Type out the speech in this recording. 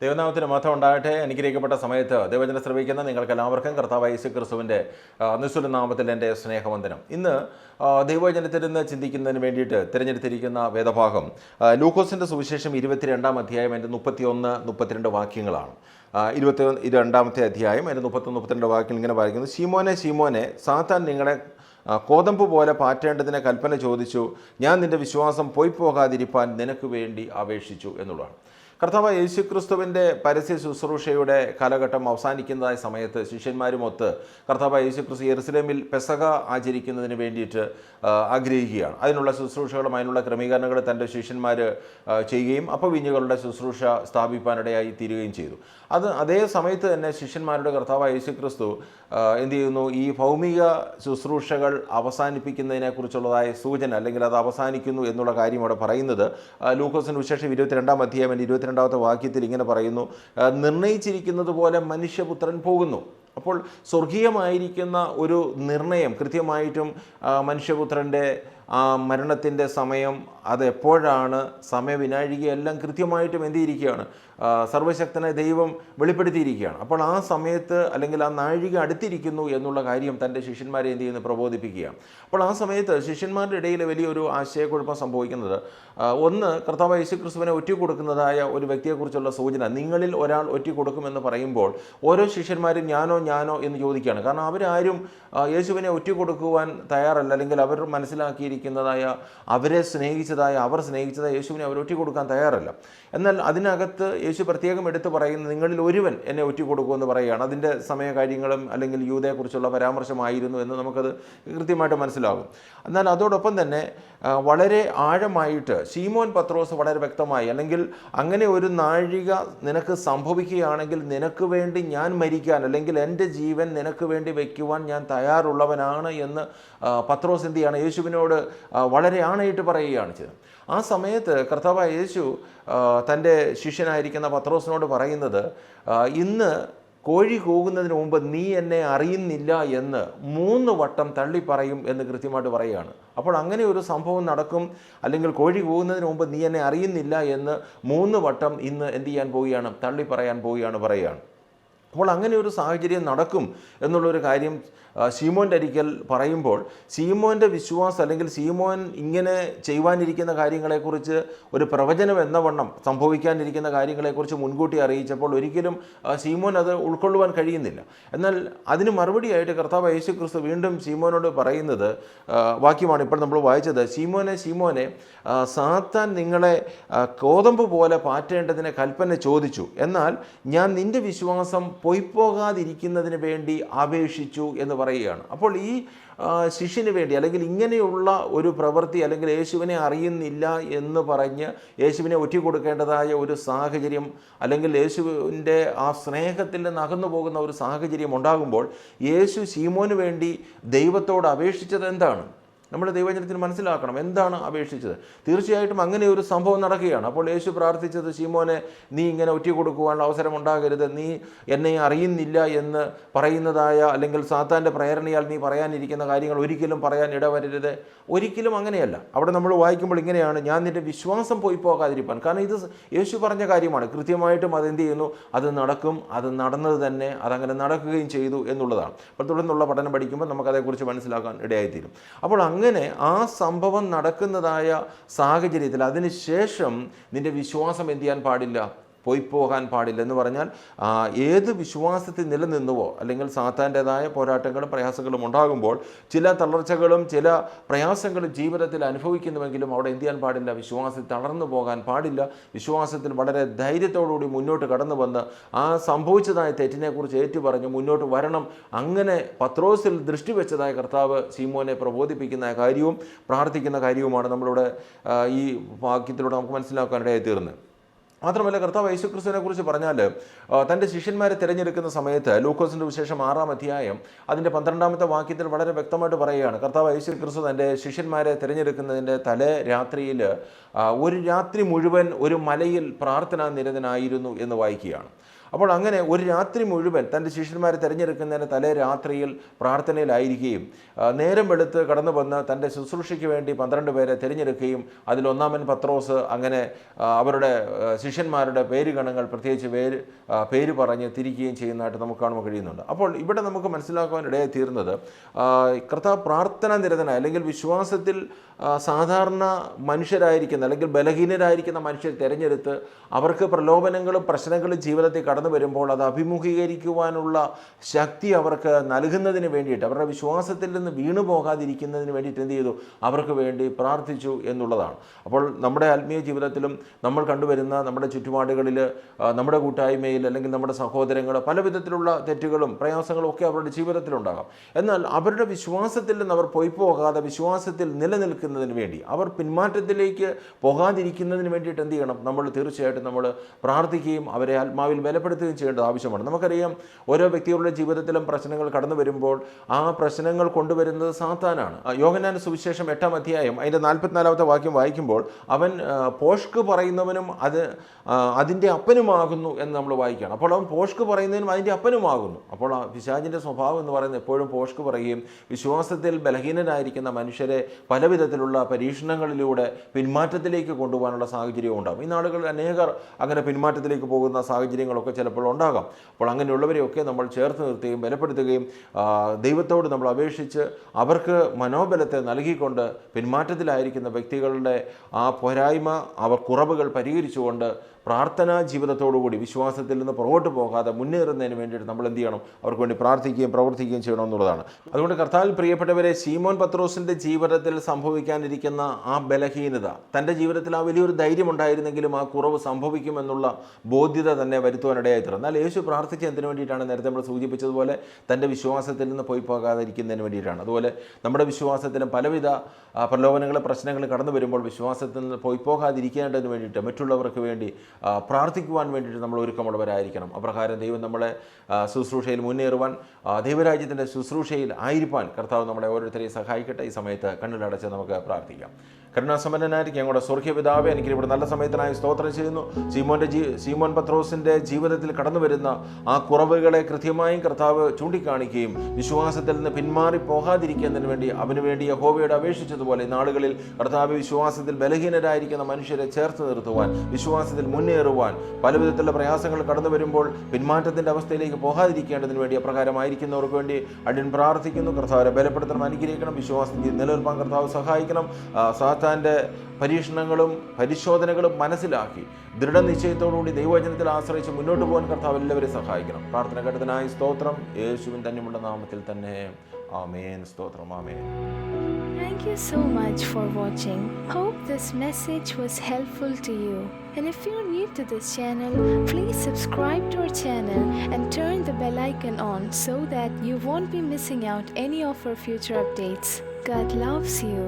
ദൈവനാമത്തിന് മഹത്വം ഉണ്ടാകട്ടെ. അനുഗ്രഹിക്കപ്പെട്ട സമയത്ത് ദൈവവചനം ശ്രവിക്കുന്ന നിങ്ങൾക്കെല്ലാവർക്കും കർത്താവായ യേശു ക്രിസ്തുവിൻ്റെ നിസ്തുല നാമത്തിൽ എൻ്റെ സ്നേഹവന്ദനം. ഇന്ന് ദൈവവചനത്തിൽ നിന്ന് ചിന്തിക്കുന്നതിന് വേണ്ടിയിട്ട് തിരഞ്ഞെടുത്തിരിക്കുന്ന വേദഭാഗം ലൂക്കോസിൻ്റെ സുവിശേഷം 22-ാം അധ്യായം അതിൻ്റെ 31-32 വാക്യങ്ങളാണ്. 22-ാമത്തെ അധ്യായം അതിൻ്റെ 31-32 വാക്യങ്ങൾ ഇങ്ങനെ വായിക്കുന്നു. ശീമോനെ ശീമോനെ, സാത്താൻ നിങ്ങളെ കോതമ്പ് പോലെ പാറ്റേണ്ടതിനെ കൽപ്പന ചോദിച്ചു. ഞാൻ നിൻ്റെ വിശ്വാസം പോയി പോകാതിരിപ്പാൻ നിനക്ക് വേണ്ടി അപേക്ഷിച്ചു എന്നുള്ളതാണ്. കർത്താവ് യേശുക്രിസ്തുവിൻ്റെ പരസ്യ ശുശ്രൂഷയുടെ കാലഘട്ടം അവസാനിക്കുന്നതായ സമയത്ത് ശിഷ്യന്മാരുമൊത്ത് കർത്താവ് യേശുക്രിസ്തു യെരുശലേമിൽ പെസഹ ആചരിക്കുന്നതിന് വേണ്ടിയിട്ട് ആഗ്രഹിക്കുകയാണ്. അതിനുള്ള ശുശ്രൂഷകളും അതിനുള്ള ക്രമീകരണങ്ങൾ തൻ്റെ ശിഷ്യന്മാർ ചെയ്യുകയും അപ്പവീഞ്ഞുകളുടെ ശുശ്രൂഷ സ്ഥാപിപ്പാനിടയായി തീരുകയും ചെയ്തു. അതേ സമയത്ത് തന്നെ ശിഷ്യന്മാരുടെ കർത്താവ് യേശുക്രിസ്തു എന്ത് ചെയ്യുന്നു? ഈ ഭൗമിക ശുശ്രൂഷകൾ അവസാനിപ്പിക്കുന്നതിനെക്കുറിച്ചുള്ളതായ സൂചന, അല്ലെങ്കിൽ അത് അവസാനിക്കുന്നു എന്നുള്ള കാര്യം അവിടെ പറയുന്നത് ലൂക്കോസിന് വിശേഷം 22-ാം അധ്യായം 22-ാമത്തെ വാക്യത്തിൽ ഇങ്ങനെ പറയുന്നു: നിർണയിച്ചിരിക്കുന്നത് പോലെ മനുഷ്യപുത്രൻ പോകുന്നു. അപ്പോൾ സ്വർഗീയമായിരിക്കുന്ന ഒരു നിർണയം കൃത്യമായിട്ടും മനുഷ്യപുത്രൻ്റെ മരണത്തിൻ്റെ സമയം അത് എപ്പോഴാണ്, സമയവിനാഴികയെല്ലാം കൃത്യമായിട്ടും എന്ത് ചെയ്തിരിക്കുകയാണ്? സർവശക്തനെ ദൈവം വെളിപ്പെടുത്തിയിരിക്കുകയാണ്. അപ്പോൾ ആ സമയത്ത് അല്ലെങ്കിൽ ആ നാഴിക അടുത്തിരിക്കുന്നു എന്നുള്ള കാര്യം തൻ്റെ ശിഷ്യന്മാരെ എന്ത് ചെയ്യുന്നു? പ്രബോധിപ്പിക്കുകയാണ്. അപ്പോൾ ആ സമയത്ത് ശിഷ്യന്മാരുടെ ഇടയിൽ വലിയൊരു ആശയക്കുഴപ്പം സംഭവിക്കുന്നത്, ഒന്ന്, കർത്താവ് യേശുക്രിസ്തുവിനെ ഒറ്റിക്കൊടുക്കുന്നതായ ഒരു വ്യക്തിയെക്കുറിച്ചുള്ള സൂചന. നിങ്ങളിൽ ഒരാൾ ഒറ്റിക്കൊടുക്കുമെന്ന് പറയുമ്പോൾ ഓരോ ശിഷ്യന്മാരും ഞാനോ എന്ന് ചോദിക്കുകയാണ്. കാരണം അവരാരും യേശുവിനെ ഒറ്റിക്കൊടുക്കുവാൻ തയ്യാറല്ല, അല്ലെങ്കിൽ അവർ മനസ്സിലാക്കിയിരിക്കുന്നതായ അവർ സ്നേഹിച്ചതായ യേശുവിനെ അവർ ഒറ്റിക്കൊടുക്കാൻ തയ്യാറല്ല. എന്നാൽ അതിനകത്ത് യേശു പ്രത്യേകം എടുത്ത് പറയുന്നത്, നിങ്ങളിൽ ഒരുവൻ എന്നെ ഒറ്റിക്കൊടുക്കുമെന്ന് പറയുകയാണ്. അതിൻ്റെ സമയകാര്യങ്ങളും അല്ലെങ്കിൽ യൂദയെക്കുറിച്ചുള്ള പരാമർശമായിരുന്നു എന്ന് നമുക്കത് കൃത്യമായിട്ട് മനസ്സിലാകും. എന്നാൽ അതോടൊപ്പം തന്നെ വളരെ ആഴമായിട്ട് ശീമോൻ പത്രോസ് വളരെ വ്യക്തമായി, അല്ലെങ്കിൽ അങ്ങനെ ഒരു നാഴിക നിനക്ക് സംഭവിക്കുകയാണെങ്കിൽ നിനക്ക് വേണ്ടി ഞാൻ മരിക്കാൻ, അല്ലെങ്കിൽ എൻ്റെ ജീവൻ നിനക്ക് വേണ്ടി വയ്ക്കുവാൻ ഞാൻ തയ്യാറുള്ളവനാണ് എന്ന് പത്രോസ് എന്ത് ചെയ്യാണ്? യേശുവിനോട് വളരെ ആണയിട്ട് പറയുകയാണ് ചെയ്തത്. ആ സമയത്ത് കർത്താവായ യേശു തൻ്റെ ശിഷ്യനായിരിക്കുന്ന പത്രോസിനോട് പറയുന്നത്, ഇന്ന് കോഴി കൂകുന്നതിന് മുമ്പ് നീ എന്നെ അറിയുന്നില്ല എന്ന് 3 വട്ടം തള്ളിപ്പറയും എന്ന് കൃത്യമായിട്ട് പറയുകയാണ്. അപ്പോൾ അങ്ങനെ ഒരു സംഭവം നടക്കും, അല്ലെങ്കിൽ കോഴി കൂകുന്നതിന് മുമ്പ് നീ എന്നെ അറിയുന്നില്ല എന്ന് 3 വട്ടം ഇന്ന് എന്ത് ചെയ്യാൻ പോവുകയാണ്? തള്ളിപ്പറയാൻ പറയുകയാണ്. അപ്പോൾ അങ്ങനെ ഒരു സാഹചര്യം നടക്കും എന്നുള്ളൊരു കാര്യം ശീമോൻ്റെ അരിക്കൽ പറയുമ്പോൾ, ശീമോൻ്റെ വിശ്വാസം, അല്ലെങ്കിൽ ശീമോൻ ഇങ്ങനെ ചെയ്യുവാനിരിക്കുന്ന കാര്യങ്ങളെക്കുറിച്ച് ഒരു പ്രവചനം എന്ന വണ്ണം സംഭവിക്കാനിരിക്കുന്ന കാര്യങ്ങളെക്കുറിച്ച് മുൻകൂട്ടി അറിയിച്ചപ്പോൾ ഒരിക്കലും ശീമോൻ അത് ഉൾക്കൊള്ളുവാൻ കഴിയുന്നില്ല. എന്നാൽ അതിന് മറുപടിയായിട്ട് കർത്താവ് യേശുക്രിസ്തു വീണ്ടും ശീമോനോട് പറയുന്നത് വാക്യമാണ് ഇപ്പോൾ നമ്മൾ വായിച്ചത്: ശീമോനെ ശീമോനെ, സാത്താൻ നിങ്ങളെ കോതമ്പ് പോലെ പാറ്റേണ്ടതിനെ കൽപ്പന ചോദിച്ചു. എന്നാൽ ഞാൻ നിൻ്റെ വിശ്വാസം പൊയ്പോകാതിരിക്കുന്നതിന് വേണ്ടി അപേക്ഷിച്ചു എന്ന് പറയുകയാണ്. അപ്പോൾ ഈ ശിഷ്യന് വേണ്ടി, അല്ലെങ്കിൽ ഇങ്ങനെയുള്ള ഒരു പ്രവൃത്തി, അല്ലെങ്കിൽ യേശുവിനെ അറിയുന്നില്ല എന്ന് പറഞ്ഞ് യേശുവിനെ ഒറ്റിക്കൊടുക്കേണ്ടതായ ഒരു സാഹചര്യം, അല്ലെങ്കിൽ യേശുവിൻ്റെ ആ സ്നേഹത്തിൽ നിന്ന് അകന്നു പോകുന്ന ഒരു സാഹചര്യം ഉണ്ടാകുമ്പോൾ യേശു ശീമോന് വേണ്ടി ദൈവത്തോട് അപേക്ഷിച്ചത് എന്താണ്? നമ്മുടെ ദൈവവചനത്തിൽ മനസ്സിലാക്കണം എന്താണ് അപേക്ഷിച്ചത്. തീർച്ചയായിട്ടും അങ്ങനെ ഒരു സംഭവം നടക്കുകയാണ്. അപ്പോൾ യേശു പ്രാർത്ഥിച്ചത്, ശീമോനെ, നീ ഇങ്ങനെ ഒറ്റിക്കൊടുക്കുവാനുള്ള അവസരം ഉണ്ടാകരുത്, നീ എന്നെ അറിയുന്നില്ല എന്ന് പറയുന്നതായ, അല്ലെങ്കിൽ സാത്താൻ്റെ പ്രേരണയാൽ നീ പറയാനിരിക്കുന്ന കാര്യങ്ങൾ ഒരിക്കലും പറയാൻ ഇടവരരുത്. ഒരിക്കലും അങ്ങനെയല്ല. അവിടെ നമ്മൾ വായിക്കുമ്പോൾ ഇങ്ങനെയാണ്: ഞാൻ നിൻ്റെ വിശ്വാസം പോയി പോകാതിരിപ്പാൻ. കാരണം ഇത് യേശു പറഞ്ഞ കാര്യമാണ്. കൃത്യമായിട്ടും അതെന്ത് ചെയ്യുന്നു? അത് നടക്കും, അത് നടന്നത് തന്നെ, അതങ്ങനെ നടക്കുകയും ചെയ്തു എന്നുള്ളതാണ്. അപ്പോൾ തുടർന്നുള്ള പഠനം പഠിക്കുമ്പോൾ നമുക്കതേക്കുറിച്ച് മനസ്സിലാക്കാൻ ഇടയായിത്തീരും. അപ്പോൾ അങ്ങനെ ആ സംഭവം നടക്കുന്നതായ സാഹചര്യത്തിൽ അതിനുശേഷം നിൻ്റെ വിശ്വാസം എന്ത് ചെയ്യാൻ പാടില്ല? പോയി പോകാൻ പാടില്ല. എന്ന് പറഞ്ഞാൽ ഏത് വിശ്വാസത്തിൽ നിലനിന്നുവോ, അല്ലെങ്കിൽ സാത്താൻ്റെതായ പോരാട്ടങ്ങളും പ്രയാസങ്ങളും ഉണ്ടാകുമ്പോൾ ചില തളർച്ചകളും ചില പ്രയാസങ്ങളും ജീവിതത്തിൽ അനുഭവിക്കുന്നുവെങ്കിലും അവിടെ എന്ത് ചെയ്യാൻ പാടില്ല? വിശ്വാസത്തിൽ തളർന്നു പോകാൻ പാടില്ല. വിശ്വാസത്തിൽ വളരെ ധൈര്യത്തോടുകൂടി മുന്നോട്ട് കടന്നു വന്ന് ആ സംഭവിച്ചതായ തെറ്റിനെക്കുറിച്ച് ഏറ്റുപറഞ്ഞ് മുന്നോട്ട് വരണം. അങ്ങനെ പത്രോസിൽ ദൃഷ്ടി വെച്ചതായ കർത്താവ് ശീമോനെ പ്രബോധിപ്പിക്കുന്ന കാര്യവും പ്രാർത്ഥിക്കുന്ന കാര്യവുമാണ് നമ്മളിവിടെ ഈ വാക്യത്തിലൂടെ നമുക്ക് മനസ്സിലാക്കാനിടയായി തീർന്നത്. മാത്രമല്ല, കർത്താവ് യേശുക്രിസ്തുവിനെ കുറിച്ച് പറഞ്ഞാൽ തൻ്റെ ശിഷ്യന്മാരെ തിരഞ്ഞെടുക്കുന്ന സമയത്ത് ലൂക്കോസിൻ്റെ വിശേഷം 6-ാം അധ്യായം അതിൻ്റെ 12-ാമത്തെ വാക്യത്തിൽ വളരെ വ്യക്തമായിട്ട് പറയുകയാണ്: കർത്താവ് യേശുക്രിസ്തു തൻ്റെ ശിഷ്യന്മാരെ തിരഞ്ഞെടുക്കുന്നതിൻ്റെ തലേ രാത്രിയിൽ ഒരു രാത്രി മുഴുവൻ ഒരു മലയിൽ പ്രാർത്ഥനാ നിരതനായിരുന്നു എന്ന് വായിക്കുകയാണ്. അപ്പോൾ അങ്ങനെ ഒരു രാത്രി മുഴുവൻ തൻ്റെ ശിഷ്യന്മാരെ തിരഞ്ഞെടുക്കുന്നതിന് തലേ രാത്രിയിൽ പ്രാർത്ഥനയിലായിരിക്കുകയും നേരം വെളുത്ത് കടന്നു വന്ന് തൻ്റെ ശുശ്രൂഷയ്ക്ക് വേണ്ടി 12 പേരെ തിരഞ്ഞെടുക്കുകയും അതിൽ ഒന്നാമൻ പത്രോസ് അങ്ങനെ അവരുടെ ശിഷ്യന്മാരുടെ പേരുഗണങ്ങൾ പ്രത്യേകിച്ച് പേര് പറഞ്ഞ് തിരിക്കുകയും ചെയ്യുന്നതായിട്ട് നമുക്ക് കാണുവാൻ കഴിയുന്നുണ്ട്. അപ്പോൾ ഇവിടെ നമുക്ക് മനസ്സിലാക്കുവാൻ ഇടയായി തീർന്നത് കർത്താവ് പ്രാർത്ഥനാ നിരതനായ അല്ലെങ്കിൽ വിശ്വാസത്തിൽ സാധാരണ മനുഷ്യരായിരിക്കുന്ന അല്ലെങ്കിൽ ബലഹീനരായിരിക്കുന്ന മനുഷ്യർ തിരഞ്ഞെടുത്ത് അവർക്ക് പ്രലോഭനങ്ങളും പ്രശ്നങ്ങളും ജീവിതത്തിൽ കടന്നു വരുമ്പോൾ അത് അഭിമുഖീകരിക്കുവാനുള്ള ശക്തി അവർക്ക് നൽകുന്നതിന് വേണ്ടിയിട്ട് അവരുടെ വിശ്വാസത്തിൽ നിന്ന് വീണു പോകാതിരിക്കുന്നതിന് വേണ്ടിയിട്ട് എന്ത് ചെയ്തു? അവർക്ക് വേണ്ടി പ്രാർത്ഥിച്ചു എന്നുള്ളതാണ്. അപ്പോൾ നമ്മുടെ ആത്മീയ ജീവിതത്തിലും നമ്മൾ കണ്ടുവരുന്ന നമ്മുടെ ചുറ്റുപാടുകളിൽ നമ്മുടെ കൂട്ടായ്മയിൽ അല്ലെങ്കിൽ നമ്മുടെ സഹോദരങ്ങൾ പല വിധത്തിലുള്ള തെറ്റുകളും പ്രയാസങ്ങളും ഒക്കെ അവരുടെ ജീവിതത്തിലുണ്ടാകാം. എന്നാൽ അവരുടെ വിശ്വാസത്തിൽ നിന്ന് അവർ പോയി പോകാതെ വിശ്വാസത്തിൽ നിലനിൽക്കുന്നതിന് വേണ്ടി അവർ പിന്മാറ്റത്തിലേക്ക് പോകാതിരിക്കുന്നതിന് വേണ്ടിയിട്ട് എന്ത് ചെയ്യണം? നമ്മൾ തീർച്ചയായിട്ടും നമ്മൾ പ്രാർത്ഥിക്കുകയും അവരെ ആത്മാവിൽ ബലപ്പെടുത്തുകയും ചെയ്യേണ്ടത് ആവശ്യമാണ്. നമുക്കറിയാം ഓരോ വ്യക്തികളുടെ ജീവിതത്തിലും പ്രശ്നങ്ങൾ കടന്നു വരുമ്പോൾ ആ പ്രശ്നങ്ങൾ കൊണ്ടുവരുന്നത് സാത്താനാണ്. യോഹന്നാന്റെ സുവിശേഷം 8-ാം അധ്യായം അതിൻ്റെ 44-ാമത്തെ വാക്യം വായിക്കുമ്പോൾ അവൻ പോഷ്ക് പറയുന്നവനും അതിൻ്റെ അപ്പനുമാകുന്നു എന്ന് നമ്മൾ വായിക്കുകയാണ്. അപ്പോൾ അവൻ പോഷ്ക് പറയുന്നതിനും അതിൻ്റെ അപ്പനുമാകുന്നു. അപ്പോൾ പിശാചിൻ്റെ സ്വഭാവം എന്ന് പറയുന്നത് എപ്പോഴും പോഷ്ക് പറയുകയും വിശ്വാസത്തിൽ ബലഹീനരായിരിക്കുന്ന മനുഷ്യരെ പല വിധത്തിലുള്ള പരീക്ഷണങ്ങളിലൂടെ പിന്മാറ്റത്തിലേക്ക് കൊണ്ടുപോകാനുള്ള സാഹചര്യവും ഉണ്ടാകും. ഈ നാളുകളിൽ അനേകർ അങ്ങനെ പിന്മാറ്റത്തിലേക്ക് പോകുന്ന സാഹചര്യങ്ങളൊക്കെ ചിലപ്പോൾ ഉണ്ടാകാം. അപ്പോൾ അങ്ങനെയുള്ളവരെയൊക്കെ നമ്മൾ ചേർത്ത് നിർത്തുകയും ബലപ്പെടുത്തുകയും ദൈവത്തോട് നമ്മൾ അപേക്ഷിച്ച് അവർക്ക് മനോബലത്തെ നൽകിക്കൊണ്ട് പിന്മാറ്റത്തിലായിരിക്കുന്ന വ്യക്തികളുടെ ആ പോരായ്മ കുറവുകൾ പരിഹരിച്ചുകൊണ്ട് പ്രാർത്ഥനാ ജീവിതത്തോടുകൂടി വിശ്വാസത്തിൽ നിന്ന് പുറകോട്ട് പോകാതെ മുന്നേറുന്നതിന് വേണ്ടിയിട്ട് നമ്മൾ എന്ത് ചെയ്യണം? അവർക്ക് വേണ്ടി പ്രാർത്ഥിക്കുകയും പ്രവർത്തിക്കുകയും ചെയ്യണമെന്നുള്ളതാണ്. അതുകൊണ്ട് കർത്താവിൽ പ്രിയപ്പെട്ടവരെ, ശീമോൻ പത്രോസിൻ്റെ ജീവിതത്തിൽ സംഭവിക്കാനിരിക്കുന്ന ആ ബലഹീനത, തൻ്റെ ജീവിതത്തിൽ ആ വലിയൊരു ധൈര്യം ഉണ്ടായിരുന്നെങ്കിലും ആ കുറവ് സംഭവിക്കുമെന്നുള്ള ബോധ്യത തന്നെ വരുത്തുവാനിടയായി തീർന്നു. എന്നാൽ യേശു പ്രാർത്ഥിച്ച എന്തിനു വേണ്ടിയിട്ടാണ്? നേരത്തെ നമ്മൾ സൂചിപ്പിച്ചതുപോലെ തൻ്റെ വിശ്വാസത്തിൽ നിന്ന് പോയി പോകാതിരിക്കുന്നതിന് വേണ്ടിയിട്ടാണ്. അതുപോലെ നമ്മുടെ വിശ്വാസത്തിലും പലവിധ പ്രലോഭനങ്ങൾ പ്രശ്നങ്ങൾ കടന്നു വരുമ്പോൾ വിശ്വാസത്തിൽ നിന്ന് പോയി പോകാതിരിക്കേണ്ടതിന് വേണ്ടിയിട്ട് മറ്റുള്ളവർക്ക് വേണ്ടി പ്രാർത്ഥിക്കുവാൻ വേണ്ടിയിട്ട് നമ്മൾ ഒരുക്കമുള്ളവരായിരിക്കണം. അപ്രകാരം ദൈവം നമ്മളെ ശുശ്രൂഷയിൽ മുന്നേറുവാൻ, ദൈവരാജ്യത്തിൻ്റെ ശുശ്രൂഷയിൽ ആയിരിക്കാൻ കർത്താവ് നമ്മളെ ഓരോരുത്തരെയും സഹായിക്കട്ടെ. ഈ സമയത്ത് കണ്ണിലടച്ച് നമുക്ക് പ്രാർത്ഥിക്കാം. കരുണാസമ്പന്നനായിരിക്കും ഞങ്ങളുടെ സ്വർഗീയ പിതാവേ, എനിക്ക് ഇവിടെ നല്ല സമയത്തിനായി സ്തോത്രം ചെയ്യുന്നു. ശീമോൻ പത്രോസിൻ്റെ ജീവിതത്തിൽ കടന്നു വരുന്ന ആ കുറവുകളെ കൃത്യമായും കർത്താവ് ചൂണ്ടിക്കാണിക്കുകയും വിശ്വാസത്തിൽ നിന്ന് പിന്മാറി പോകാതിരിക്കുന്നതിന് വേണ്ടി അവന് വേണ്ടി യഹോവയോട് അപേക്ഷിച്ചതുപോലെ നാളുകളിൽ കർത്താവ് വിശ്വാസത്തിൽ ബലഹീനരായിരിക്കുന്ന മനുഷ്യരെ ചേർത്ത് നിർത്തുവാൻ, വിശ്വാസത്തിൽ മുന്നേറുവാൻ, പലവിധത്തിലുള്ള പ്രയാസങ്ങൾ കടന്നു വരുമ്പോൾ പിന്മാറ്റത്തിൻ്റെ അവസ്ഥയിലേക്ക് പോകാതിരിക്കേണ്ടതിന് വേണ്ടി അപ്രകാരമായിരിക്കുന്നവർക്ക് വേണ്ടി അടിയൻ പ്രാർത്ഥിക്കുന്നു. കർത്താവരെ ബലപ്പെടുത്തണം, അനുഗ്രഹിക്കണം, വിശ്വാസത്തിൽ നിലനിൽപ്പാൻ കർത്താവ് സഹായിക്കണം. സാത്താൻ്റെ പരീക്ഷണങ്ങളും പരിശോധനകളും മനസ്സിലാക്കി ദൃഢനിശ്ചയത്തോടുകൂടി ദൈവവചനത്തിൽ ആശ്രയിച്ച് മുന്നോട്ട് പോകാൻ കർത്താവ് എല്ലാവരെയും സഹായിക്കണം. പ്രാർത്ഥന ഘട്ടത്തിനായി സ്തോത്രം. യേശുവിൻ തന്നെയുള്ള നാമത്തിൽ തന്നെ ആമേൻ. സ്തോത്രം. ആമേൻ. Thank you so much for watching. Hope this message was helpful to you. And if you're new to this channel, please subscribe to our channel and turn the bell icon on so that you won't be missing out any of our future updates. God loves you.